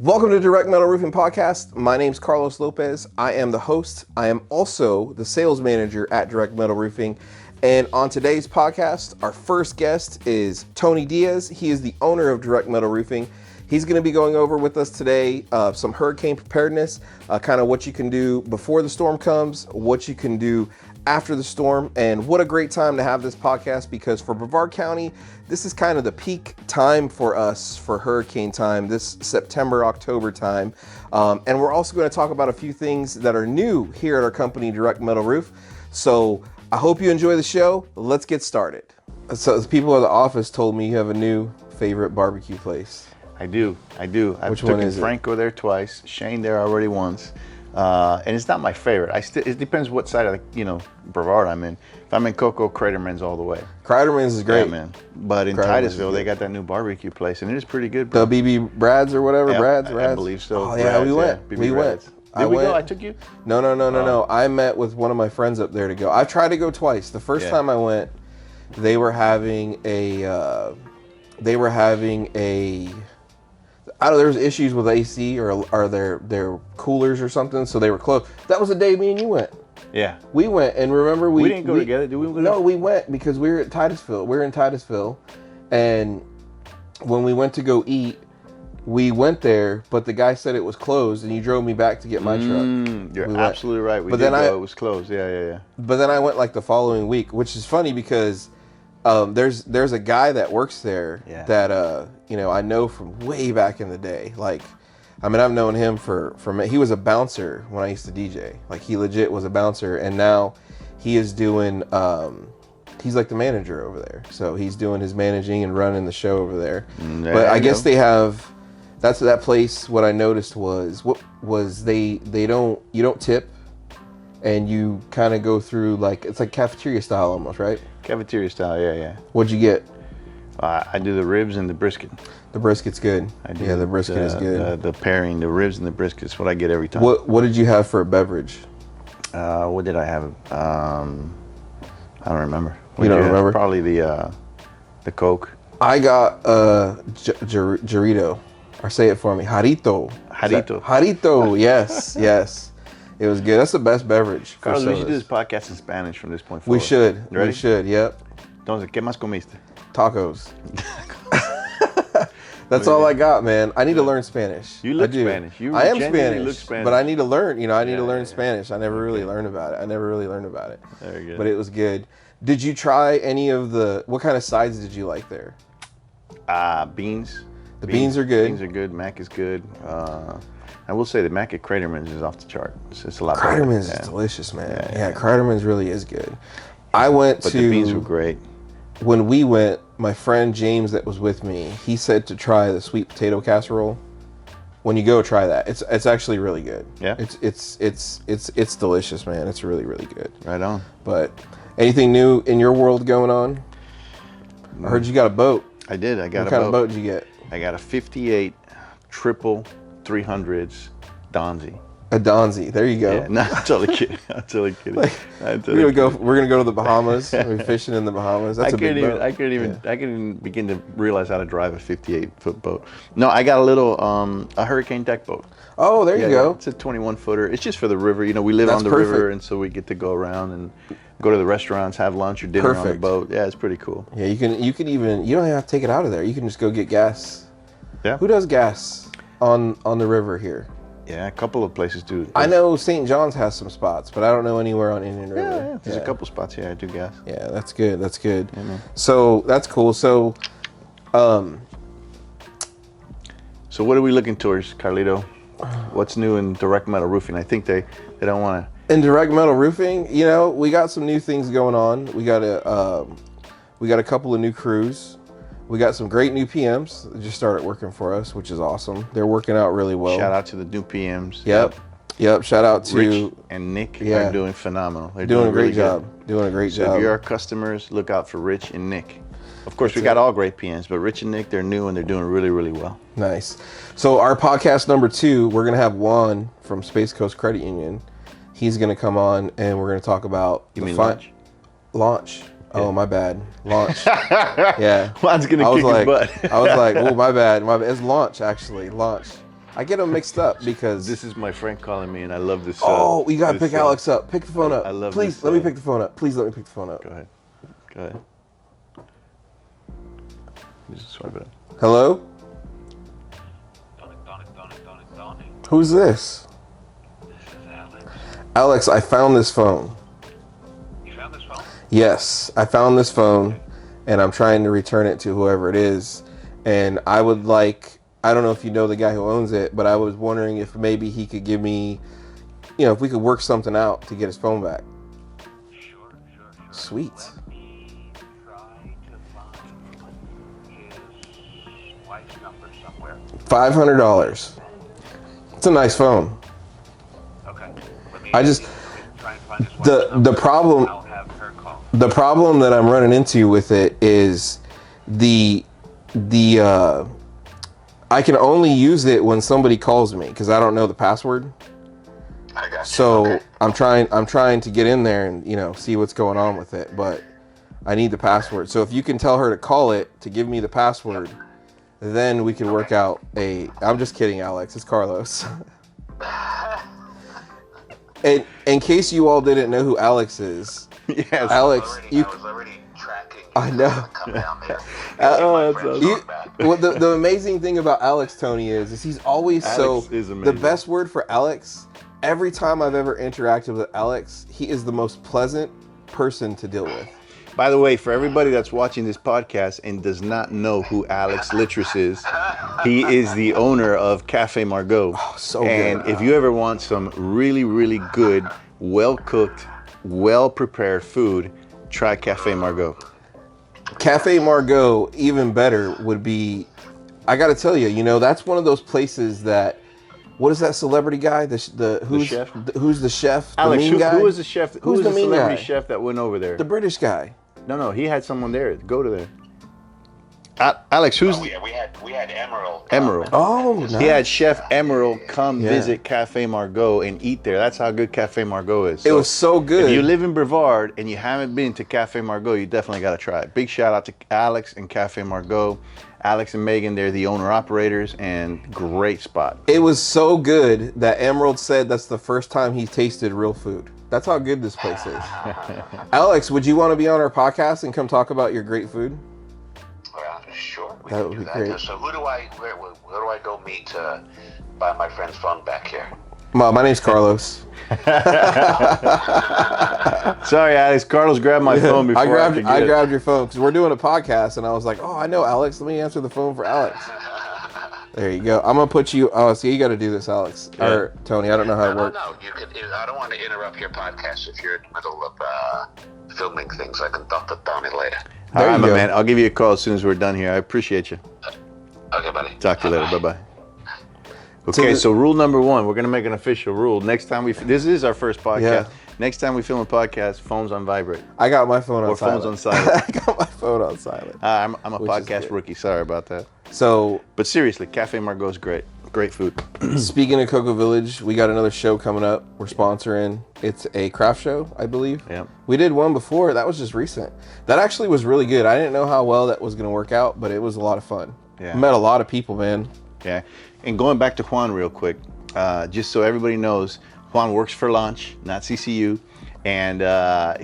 Welcome to Direct Metal Roofing Podcast. My name's Carlos Lopez. I am the host. I am also the sales manager at Direct Metal Roofing. And on today's podcast, our first guest is Tony Diaz. He is the owner of Direct Metal Roofing. He's going to be going over with us today some hurricane preparedness, kind of what you can do before the storm comes, what you can do after the storm, and what a great time to have this podcast because for Brevard County, this is kind of the peak time for us for hurricane time, this September, October time. And we're also going to talk about a few things that are new here at our company, Direct Metal Roof. So I hope you enjoy the show. Let's get started. So the people at the office told me you have a new favorite barbecue place. I do. Which one is it? Franco there twice, Shane there already once. And it's not my favorite. It depends what side of the, Brevard I'm in. If I'm in Cocoa, Craterman's all the way. Craterman's is great. Yeah, man. But in Titusville, they got that new barbecue place, and it is pretty good, The bro. BB Brad's or whatever? Yep, Brad's? I believe so. Oh, yeah, Brad's, we went. BB We Brad's. went. Did we go? I took you? No. I met with one of my friends up there to go. I've tried to go twice. The first time I went, they were having a there was issues with AC or their coolers or something, so they were closed. That was the day me and you went. Yeah. We went, and remember we didn't go together, did we? No, we went because we were at Titusville. We were in Titusville, and when we went to go eat, we went there, but the guy said it was closed, and he drove me back to get my truck. You're absolutely right. It was closed. Yeah. But then I went like the following week, which is funny because there's a guy that works there that I know from way back in the day. I've known him from he was a bouncer when I used to DJ. Like he legit was a bouncer, and now he is doing he's like the manager over there. So he's doing his managing and running the show over there. But I guess they have that place. What I noticed was you don't tip, and you kind of go through it's like cafeteria style almost, right? Cafeteria style, yeah. What'd you get? I do the ribs and the brisket. The brisket's good. The brisket is good. The pairing, the ribs and the brisket is what I get every time. What did you have for a beverage? What did I have? I don't remember. You don't remember? Probably the Coke. I got Jarrito. Or say it for me. Jarrito. Jarrito. Yes. It was good. That's the best beverage. Carlos, we should do this podcast in Spanish from this point forward. We should. You ready? We should. Yep. Entonces, ¿qué más comiste? Tacos. That's all I got, man. I need to learn Spanish. You look Spanish. I am Spanish, but I need to learn. I need to learn Spanish. I never really learned about it. Very good. But it was good. Did you try any of what kind of sides did you like there? Beans. The beans are good. Beans are good. Mac is good. I will say the mac at Craterman's is off the chart. It's a lot better. Craterman's is delicious, man. Yeah, Craterman's really is good. But the beans were great. When we went, my friend James that was with me, he said to try the sweet potato casserole. When you go, try that. It's actually really good. Yeah. It's delicious, man. It's really, really good. Right on. But anything new in your world going on? I heard you got a boat. I did. I got a boat. What kind of boat did you get? I got a 58 triple 300s Donzi. A Donzi. There you go. Yeah, no, I'm totally kidding. We're gonna go to the Bahamas. We're fishing in the Bahamas. That's a big boat. I couldn't even begin to realize how to drive a 58-foot boat. No, I got a little a hurricane deck boat. Oh, there you go. It's a 21-footer. It's just for the river. We live on the river, and so we get to go around and go to the restaurants, have lunch or dinner on the boat. Yeah, it's pretty cool. Yeah, you can even you don't have to take it out of there. You can just go get gas. Yeah. Who does gas on the river here? Yeah, a couple of places do. I know St. John's has some spots, but I don't know anywhere on Indian River. Yeah, there's a couple spots here I do gas. Yeah, that's good. Yeah, so that's cool. So, so what are we looking towards, Carlito? What's new in direct metal roofing? I think they don't want to. In direct metal roofing, we got some new things going on. We got a couple of new crews. We got some great new PMs that just started working for us, which is awesome. They're working out really well. Shout out to the new PMs. Yep. Shout out to Rich and Nick. They're doing phenomenal. They're doing a great really job. Good. Doing a great So job. if you're our customers, look out for Rich and Nick. Of course, we got all great PMs, but Rich and Nick, they're new and they're doing really, really well. Nice. So our podcast number 2, we're going to have Juan from Space Coast Credit Union. He's going to come on and we're going to talk about launch? Launch. Yeah. Oh, my bad. Launch. Yeah. Juan's going to kick his butt. I was like, oh, my bad. It's launch, actually. Launch. I get them mixed up because This is my friend calling me, and I love this. oh, we gotta pick Alex up. Pick the phone up. I love Please this, let me pick the phone up. Please let me pick the phone up. Go ahead. You just swipe it up. Hello? Tony. Who's this? This is Alex. Alex, I found this phone. You found this phone? Yes, I found this phone, and I'm trying to return it to whoever it is. And I would like, I don't know if you know the guy who owns it, but I was wondering if maybe he could give me, if we could work something out to get his phone back. Sure. Sweet. Let me try to find his wife's number somewhere. $500. It's a nice phone. Okay. Let me I just try and find his wife's number. the problem I'll have her call. the problem that I'm running into with it is the I can only use it when somebody calls me because I don't know the password. I got you. So Okay. I'm trying to get in there and see what's going on with it, but I need the password. So if you can tell her to call it to give me the password, then we can work out I'm just kidding, Alex. It's Carlos. And in case you all didn't know who Alex is, Yes. Alex, I was already tracking. I know. Come down there. Oh, that's awesome. Well, the amazing thing about Alex, Tony, is he's always Alex is the amazing. best word for Alex. Every time I've ever interacted with Alex, he is the most pleasant person to deal with. By the way, for everybody that's watching this podcast and does not know who Alex Littrus is, he is the owner of Cafe Margaux. Oh, so and good. if you ever want some really, really good, well-cooked, well-prepared food, try Cafe Margaux. Cafe Margaux, even better, would be. I got to tell you, that's one of those places that. What is that celebrity guy? Who's chef? Who's the chef? Alex, the mean guy? who was the chef? Who was the the mean celebrity guy? chef that went over there? The British guy. No, he had someone there. Go to there. Alex, who's We had Emerald. Emerald? Oh, nice. He had Chef Emerald come Yeah. visit Cafe Margaux and eat there. That's how good Cafe Margaux is. It was so good. If you live in Brevard and you haven't been to Cafe Margaux, you definitely got to try it. Big shout out to Alex and Cafe Margaux. Alex and Megan, they're the owner-operators, and great spot. It was so good that Emerald said that's the first time he tasted real food. That's how good this place is. Alex, would you want to be on our podcast and come talk about your great food? Well, sure. We That can would do be great. So where do I go meet to buy my friend's phone back here? My name's Carlos. Sorry, Alex. Carlos grabbed my phone before I could get I it. grabbed your phone because we're doing a podcast, and I was like, "Oh, I know Alex. Let me answer the phone for Alex." There you go. I'm gonna put you. Oh, see, you got to do this, Alex or Tony. I don't know how it works. No. I don't want to interrupt your podcast if you're in the middle of filming things. I can talk to Donnie later. All There right, you my go. man. I'll give you a call as soon as we're done here. I appreciate you. Okay, buddy. Talk to you later. Bye-bye. Bye-bye. Okay, the- so rule number one, we're going to make an official rule. Next time this is our first podcast. Yeah. Next time we film a podcast, phones on vibrate. I got my phone on Or silent. phones on silent. I got my phone on silent. I'm a Which is podcast good. rookie. Sorry about that. So, But seriously, Cafe Margaux is great. Great food. speaking of Cocoa Village, we got another show coming up. We're sponsoring. It's a craft show, I believe. Yeah. We did one before. That was just recent. That actually was really good. I didn't know how well that was going to work out, but it was a lot of fun. Yeah. Met a lot of people, man. Yeah. And going back to Juan real quick, just so everybody knows, Juan works for Launch, not CCU. And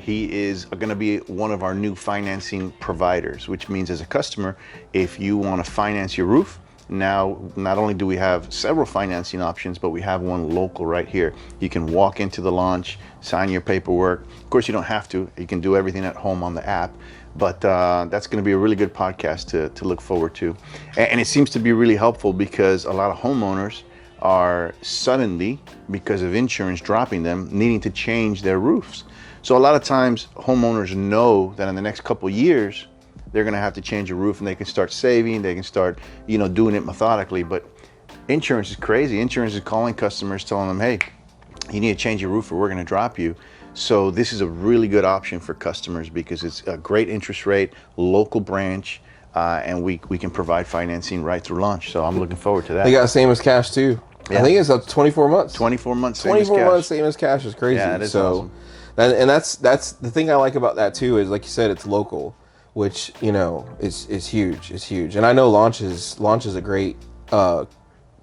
he is going to be one of our new financing providers, which means as a customer, if you want to finance your roof, now not only do we have several financing options, but we have one local right here. You can walk into the Launch, sign your paperwork. Of course, you don't have to. You can do everything at home on the app. But that's going to be a really good podcast to look forward to. And it seems to be really helpful because a lot of homeowners are suddenly, because of insurance dropping them, needing to change their roofs. So a lot of times homeowners know that in the next couple of years, they're going to have to change a roof, and they can start saving, they can start, doing it methodically. But insurance is crazy. Insurance is calling customers, telling them, hey, you need to change your roof or we're going to drop you. So this is a really good option for customers because it's a great interest rate, local branch, and we can provide financing right through Launch. So I'm looking forward to that. They got same as cash too. Yeah. I think it's up to 24 months. 24 months, same as 24 cash. months, same as cash is crazy. Yeah, it is so, awesome. and that's the thing I like about that too is, like you said, it's local, which is huge. It's huge, and I know Launch is a great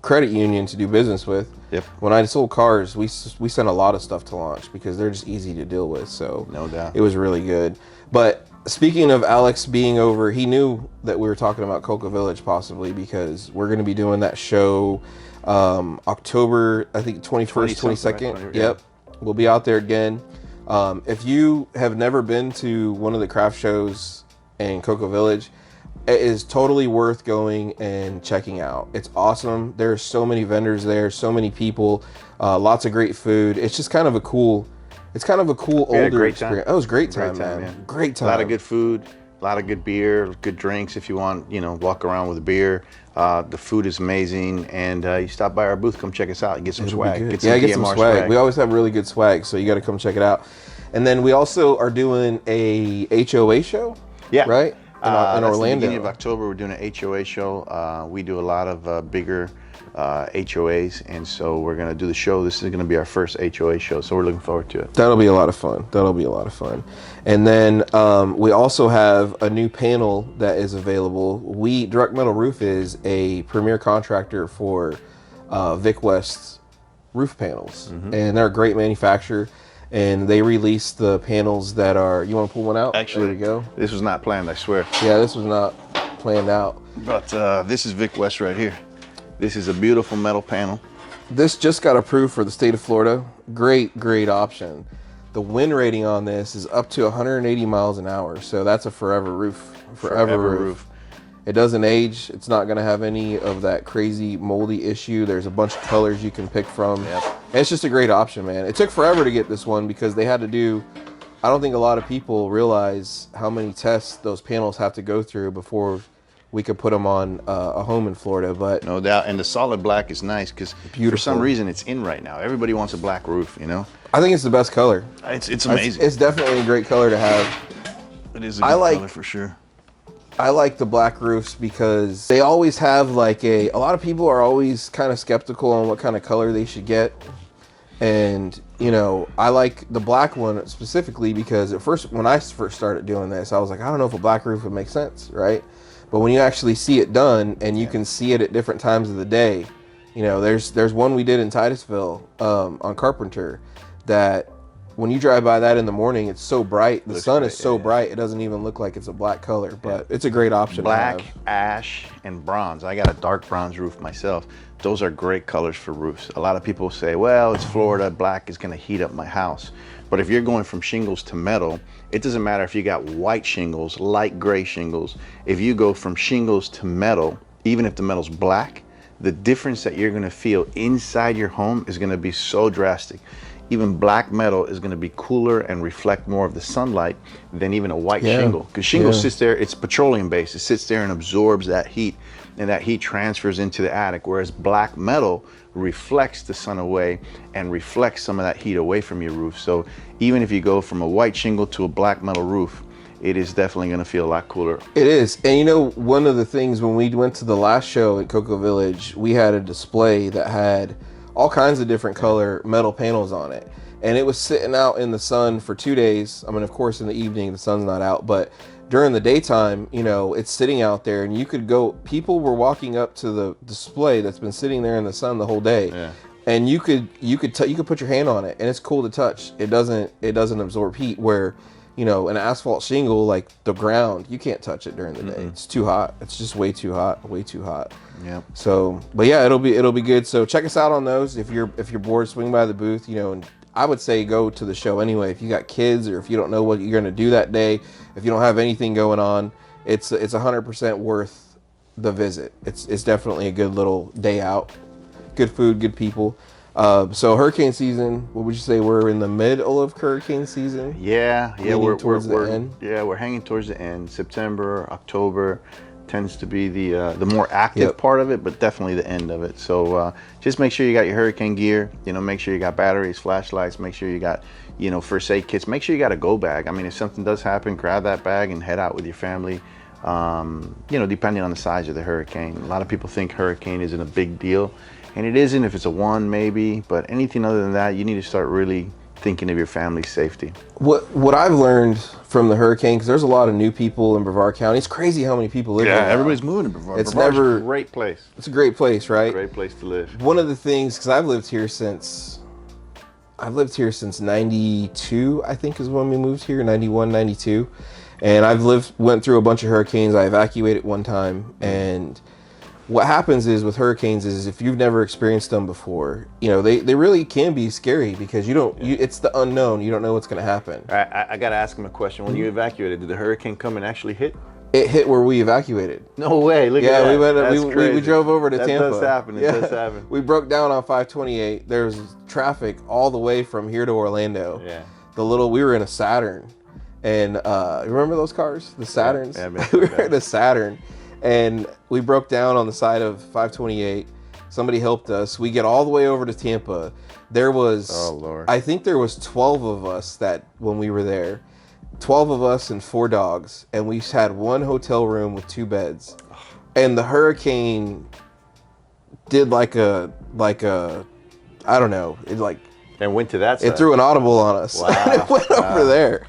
credit union to do business with. Yep. When I sold cars, we sent a lot of stuff to launch because they're just easy to deal with. So No doubt. it was really good. But speaking of Alex being over, he knew that we were talking about Cocoa Village possibly because we're going to be doing that show October, I think 21st, 22nd. Right? Yep. We'll be out there again. If you have never been to one of the craft shows in Cocoa Village, it is totally worth going and checking out. It's awesome. There's so many vendors there, so many people, lots of great food. It's just kind of a cool, older experience. Oh, it was a great time, man. Yeah. Great time. A lot of good food, a lot of good beer, good drinks if you want, walk around with a beer. The food is amazing, and you stop by our booth, come check us out, get some swag. Get some DMR swag. We always have really good swag, so you got to come check it out. And then we also are doing a HOA show. Yeah. Right? In That's Orlando. the beginning of October, we're doing an HOA show. We do a lot of bigger HOAs, and so we're going to do the show. This is going to be our first HOA show, so we're looking forward to it. That'll be a lot of fun. And then we also have a new panel that is available. Direct Metal Roof is a premier contractor for VicWest roof panels, and they're a great manufacturer. And they released the panels that are. You want to pull one out? Actually, there you go. This was not planned, I swear. Yeah, this was not planned out. But this is VicWest right here. This is a beautiful metal panel. This just got approved for the state of Florida. Great option. The wind rating on this is up to 180 miles an hour. So that's a forever roof. Forever roof. It doesn't age. It's not going to have any of that crazy moldy issue. There's a bunch of colors you can pick from. Yep. It's just a great option, man. It took forever to get this one because they had to do, I don't think a lot of people realize how many tests those panels have to go through before we could put them on a home in Florida. But no doubt. And the solid black is nice because for some reason it's in right now. Everybody wants a black roof, I think it's the best color. It's amazing. It's definitely a great color to have. It is a good color for sure. I like the black roofs because they always have a lot of people are always kind of skeptical on what kind of color they should get. And, I like the black one specifically because when I first started doing this, I was like, I don't know if a black roof would make sense, right? But when you actually see it done and you can see it at different times of the day, there's one we did in Titusville on Carpenter that when you drive by that in the morning, it's so bright. The sun is so bright, it doesn't even look like it's a black color, but it's a great option. Black, ash, and bronze. I got a dark bronze roof myself. Those are great colors for roofs. A lot of people say, well, it's Florida, black is going to heat up my house. But if you're going from shingles to metal, it doesn't matter if you got white shingles, light gray shingles. If you go from shingles to metal, even if the metal's black, the difference that you're going to feel inside your home is going to be so drastic. Even black metal is going to be cooler and reflect more of the sunlight than even a white shingle. Because shingle sits there, it's petroleum based. It sits there and absorbs that heat, and that heat transfers into the attic. Whereas black metal reflects the sun away and reflects some of that heat away from your roof. So even if you go from a white shingle to a black metal roof, it is definitely going to feel a lot cooler. It is. And one of the things when we went to the last show at Cocoa Village, we had a display that had all kinds of different color metal panels on it. And it was sitting out in the sun for 2 days. I mean, of course, in the evening, the sun's not out, but during the daytime, it's sitting out there and you could go, people were walking up to the display that's been sitting there in the sun the whole day. Yeah. And you could put your hand on it and it's cool to touch. It doesn't absorb heat where, an asphalt shingle, like the ground, you can't touch it during the day. It's too hot. It's just way too hot. Yeah. So, but yeah, it'll be good. So check us out on those. If you're bored, swing by the booth, and I would say go to the show anyway. If you got kids or if you don't know what you're going to do that day, if you don't have anything going on, it's 100% worth the visit. It's definitely a good little day out. Good food, good people. So hurricane season, what would you say? We're in the middle of hurricane season? Yeah, we're towards the end. Yeah, we're hanging towards the end. September, October tends to be the more active part of it, but definitely the end of it. So just make sure you got your hurricane gear. Make sure you got batteries, flashlights. Make sure you got first aid kits. Make sure you got a go bag. I mean, if something does happen, grab that bag and head out with your family. Depending on the size of the hurricane. A lot of people think hurricane isn't a big deal. And it isn't if it's a 1 maybe, but anything other than that, you need to start really thinking of your family's safety. What I've learned from the hurricane, because there's a lot of new people in Brevard County. It's crazy how many people live here. Yeah, everybody's moving to Brevard. It's Brevard's never a great place. It's a great place, right? Great place to live. One of the things, because I've lived here since 92, I think is when we moved here, 91, 92. And went through a bunch of hurricanes. I evacuated one time, and what happens is with hurricanes is if you've never experienced them before, they really can be scary because it's the unknown. You don't know what's going to happen. I got to ask him a question. When you evacuated, did the hurricane come and actually hit? It hit where we evacuated. No way. Look at that. We drove over to Tampa. That does happen. It does happen. We broke down on 528. There's traffic all the way from here to Orlando. Yeah. We were in a Saturn. And remember those cars? The Saturns? Yeah, we were in a Saturn. And we broke down on the side of 528. Somebody helped us. We get all the way over to Tampa. There was, I think there was 12 of us when we were there. 12 of us and 4 dogs. And we had one hotel room with 2 beds. And the hurricane did like a I don't know. And went to that side. It threw an audible on us. Wow. And it went over there.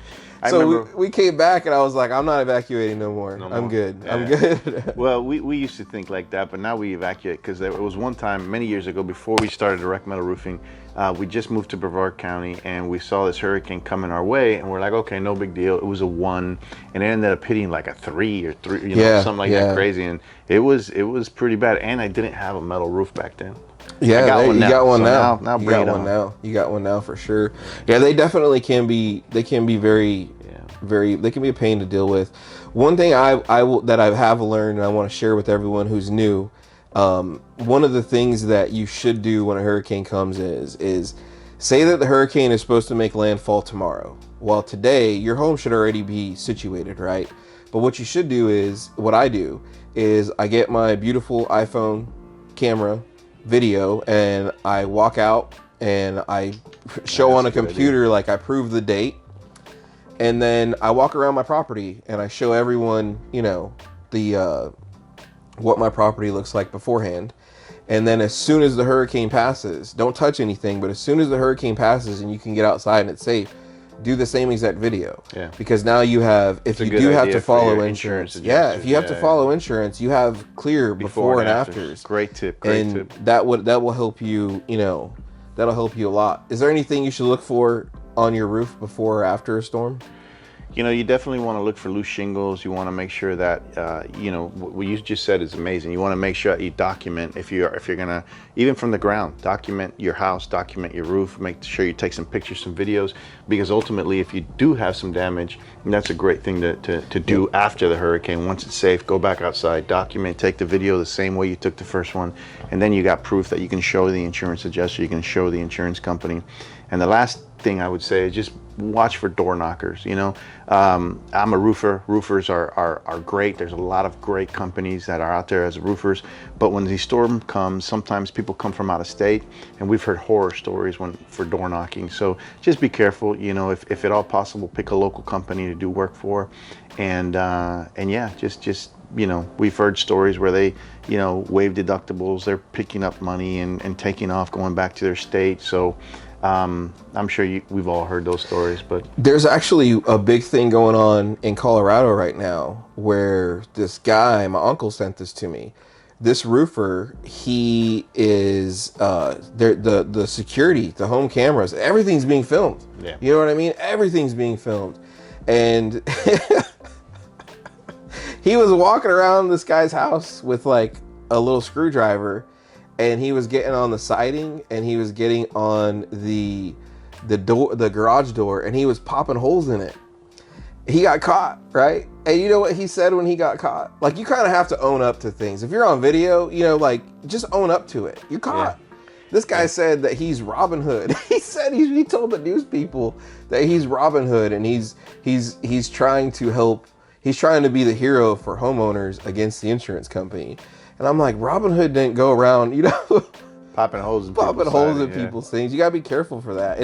So we came back and I was like, I'm not evacuating no more. I'm good. Yeah. I'm good. Well, we used to think like that, but now we evacuate because there was one time many years ago before we started direct metal roofing, we just moved to Brevard County and we saw this hurricane coming our way and we're like, okay, no big deal. It was a 1 and it ended up hitting like a 3 or 3, something like that crazy. And it was pretty bad. And I didn't have a metal roof back then. Yeah, you got one now. Now bring it on. You got one now for sure. Yeah, they definitely can be. They can be very. They can be a pain to deal with. One thing I have learned and I want to share with everyone who's new. One of the things that you should do when a hurricane comes is say that the hurricane is supposed to make landfall tomorrow. Well, today your home should already be situated, right? But what you should do is what I do is I get my beautiful iPhone camera video and I walk out and I show on a computer like I prove the date, and then I walk around my property and I show everyone what my property looks like beforehand. And then as soon as the hurricane passes, don't touch anything, but as soon as the hurricane passes and you can get outside and it's safe, do the same exact video. Yeah. Because now you have, if you do have to follow insurance, if you have to follow insurance, you have clear before and afters. Great tip. And that will help you, that'll help you a lot. Is there anything you should look for on your roof before or after a storm? You definitely want to look for loose shingles. You want to make sure that, what you just said is amazing. You want to make sure that you document if you're going to, even from the ground, document your house, document your roof, make sure you take some pictures, some videos, because ultimately if you do have some damage, that's a great thing to do after the hurricane. Once it's safe, go back outside, document, take the video the same way you took the first one, and then you got proof that you can show the insurance adjuster, you can show the insurance company. And the last thing I would say is just watch for door knockers. I'm a roofer. Roofers are great. There's a lot of great companies that are out there as roofers. But when the storm comes, sometimes people come from out of state, and we've heard horror stories for door knocking. So just be careful. If at all possible, pick a local company to do work for, and just we've heard stories where they waive deductibles. They're picking up money and taking off, going back to their state. So. I'm sure we've all heard those stories, but there's actually a big thing going on in Colorado right now where this guy, my uncle sent this to me. This roofer, he is the security, the home cameras, everything's being filmed. Yeah. You know what I mean? Everything's being filmed. And he was walking around this guy's house with like a little screwdriver. And he was getting on the siding, and he was getting on the door, the garage door, and he was popping holes in it. He got caught, right? And you know what he said when he got caught? Like, you kind of have to own up to things. If you're on video, just own up to it. You're caught. Yeah. This guy said that he's Robin Hood. He said he told the news people that he's Robin Hood, and he's trying to help. He's trying to be the hero for homeowners against the insurance company. And I'm like, Robin Hood didn't go around, popping holes in people's things. You gotta be careful for that.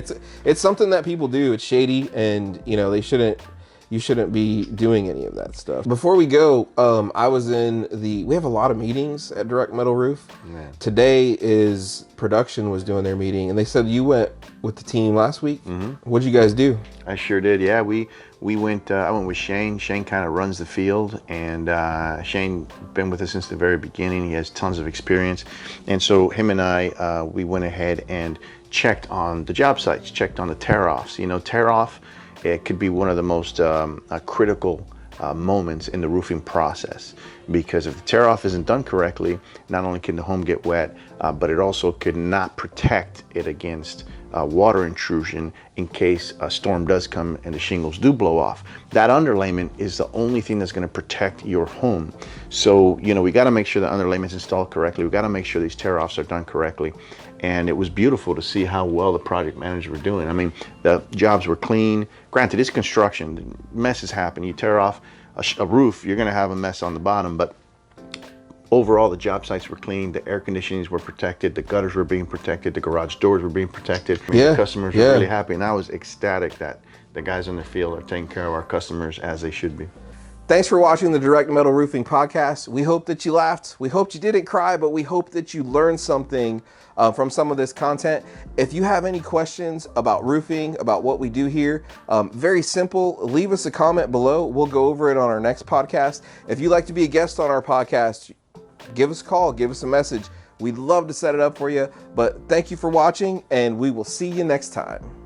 It's something that people do. It's shady, and you shouldn't be doing any of that stuff. Before we go, I was we have a lot of meetings at Direct Metal Roof. Man. Today production was doing their meeting, and they said you went with the team last week. What'd you guys do? I sure did. Yeah, we went. I went with Shane. Shane kind of runs the field, and Shane been with us since the very beginning. He has tons of experience, and so him and I, we went ahead and checked on the job sites, checked on the tear-offs. You know, tear-off, it could be one of the most critical moments in the roofing process, because if the tear-off isn't done correctly, not only can the home get wet, but it also could not protect it against water intrusion in case a storm does come and the shingles do blow off. That underlayment is the only thing that's going to protect your home. So, you know, we got to make sure the underlayment's installed correctly. We got to make sure these tear-offs are done correctly. And it was beautiful to see how well the project managers were doing. I mean, the jobs were clean. Granted, it's construction. Messes happen. You tear off a roof, you're going to have a mess on the bottom. But overall, the job sites were clean. The air conditionings were protected. The gutters were being protected. The garage doors were being protected. I mean, the customers were really happy. And I was ecstatic that the guys in the field are taking care of our customers as they should be. Thanks for watching the Direct Metal Roofing podcast. We hope that you laughed. We hope you didn't cry, but we hope that you learned something from some of this content. If you have any questions about roofing, about what we do here, very simple, leave us a comment below. We'll go over it on our next podcast. If you'd like to be a guest on our podcast, give us a call, give us a message. We'd love to set it up for you. But thank you for watching, and we will see you next time.